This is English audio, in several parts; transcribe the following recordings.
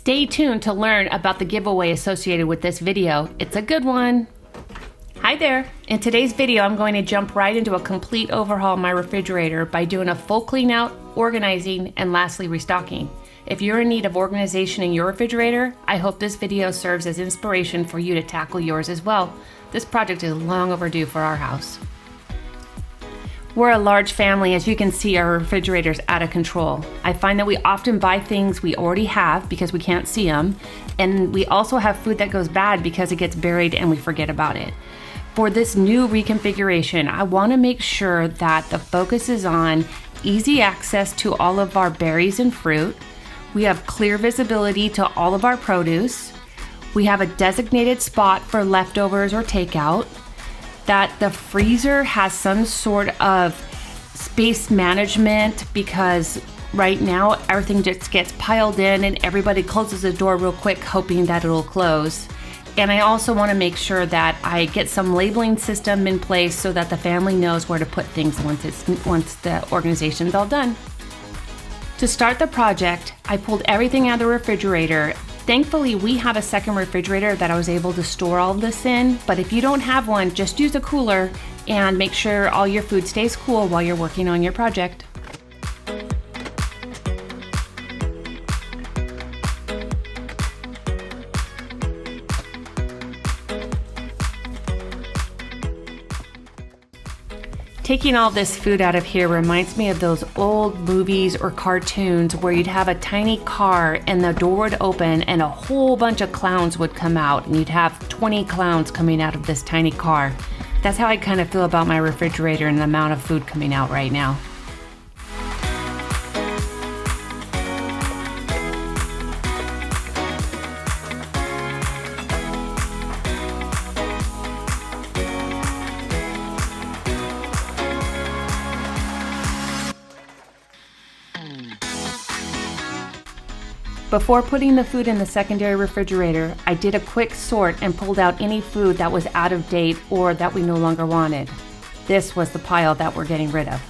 Stay tuned to learn about the giveaway associated with this video. It's a good one. Hi there. In today's video, I'm going to jump right into a complete overhaul of my refrigerator by doing a full clean out, organizing, and lastly, restocking. If you're in need of organization in your refrigerator, I hope this video serves as inspiration for you to tackle yours as well. This project is long overdue for our house. We're a large family. As you can see, our refrigerator's out of control. I find that we often buy things we already have because we can't see them, and we also have food that goes bad because it gets buried and we forget about it. For this new reconfiguration, I want to make sure that the focus is on easy access to all of our berries and fruit. We have clear visibility to all of our produce. We have a designated spot for leftovers or takeout. That the freezer has some sort of space management, because right now everything just gets piled in and everybody closes the door real quick hoping that it'll close. And I also want to make sure that I get some labeling system in place so that the family knows where to put things once the organization's all done. To start the project, I pulled everything out of the refrigerator. Thankfully, we have a second refrigerator that I was able to store all of this in, but if you don't have one, just use a cooler and make sure all your food stays cool while you're working on your project. Taking all this food out of here reminds me of those old movies or cartoons where you'd have a tiny car and the door would open and a whole bunch of clowns would come out, and you'd have 20 clowns coming out of this tiny car. That's how I kind of feel about my refrigerator and the amount of food coming out right now. Before putting the food in the secondary refrigerator, I did a quick sort and pulled out any food that was out of date or that we no longer wanted. This was the pile that we're getting rid of.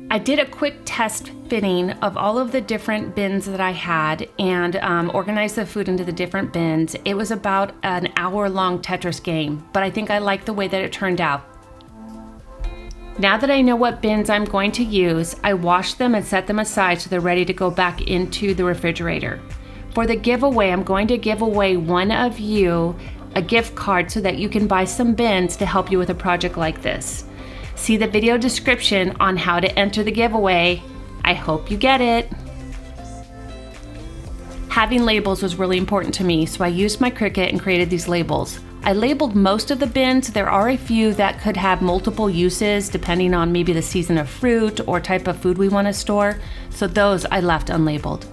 I did a quick test fitting of all of the different bins that I had and organized the food into the different bins. It was about an hour-long Tetris game, but I think I like the way that it turned out. Now that I know what bins I'm going to use, I washed them and set them aside so they're ready to go back into the refrigerator. For the giveaway, I'm going to give away one of you a gift card so that you can buy some bins to help you with a project like this. See the video description on how to enter the giveaway. I hope you get it. Having labels was really important to me, so I used my Cricut and created these labels. I labeled most of the bins. There are a few that could have multiple uses depending on maybe the season of fruit or type of food we want to store, so those I left unlabeled.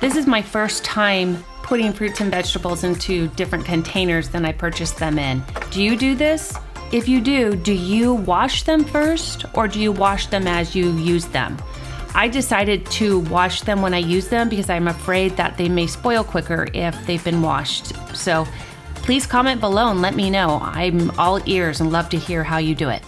This is my first time putting fruits and vegetables into different containers than I purchased them in. Do you do this? If you do you wash them first or do you wash them as you use them? I decided to wash them when I use them because I'm afraid that they may spoil quicker if they've been washed. So please comment below and let me know. I'm all ears and love to hear how you do it.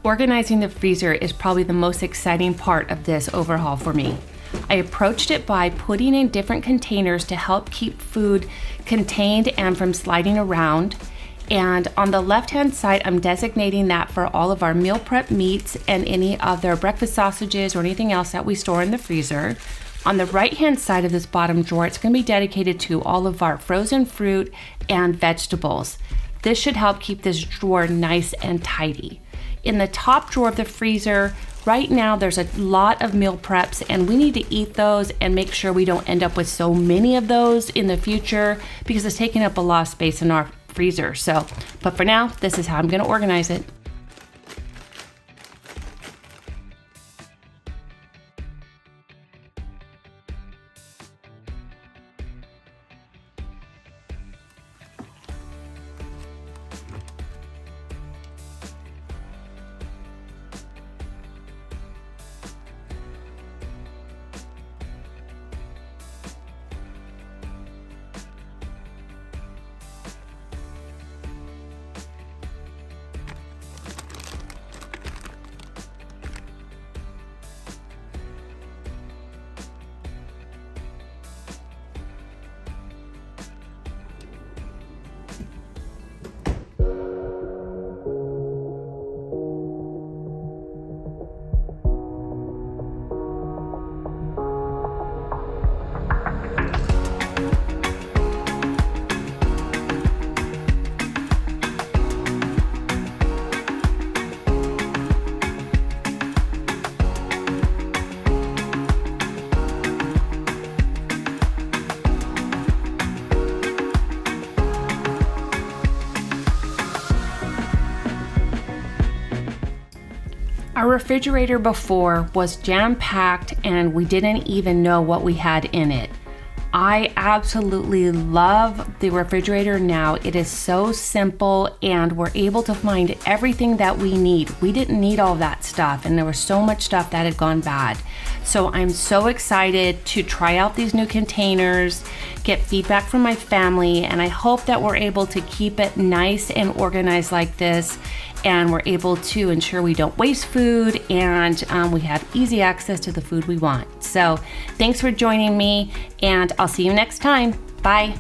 Organizing the freezer is probably the most exciting part of this overhaul for me. I approached it by putting in different containers to help keep food contained and from sliding around. And on the left-hand side, I'm designating that for all of our meal prep meats and any other breakfast sausages or anything else that we store in the freezer. On the right-hand side of this bottom drawer, it's going to be dedicated to all of our frozen fruit and vegetables. This should help keep this drawer nice and tidy. In the top drawer of the freezer, right now there's a lot of meal preps and we need to eat those and make sure we don't end up with so many of those in the future because it's taking up a lot of space in our freezer. But for now, this is how I'm going to organize it. Our refrigerator before was jam-packed and we didn't even know what we had in it. I absolutely love the refrigerator now. It is so simple and we're able to find everything that we need. We didn't need all that stuff and there was so much stuff that had gone bad. So I'm so excited to try out these new containers, get feedback from my family, and I hope that we're able to keep it nice and organized like this, and we're able to ensure we don't waste food and we have easy access to the food we want. So thanks for joining me and I'll see you next time. Bye.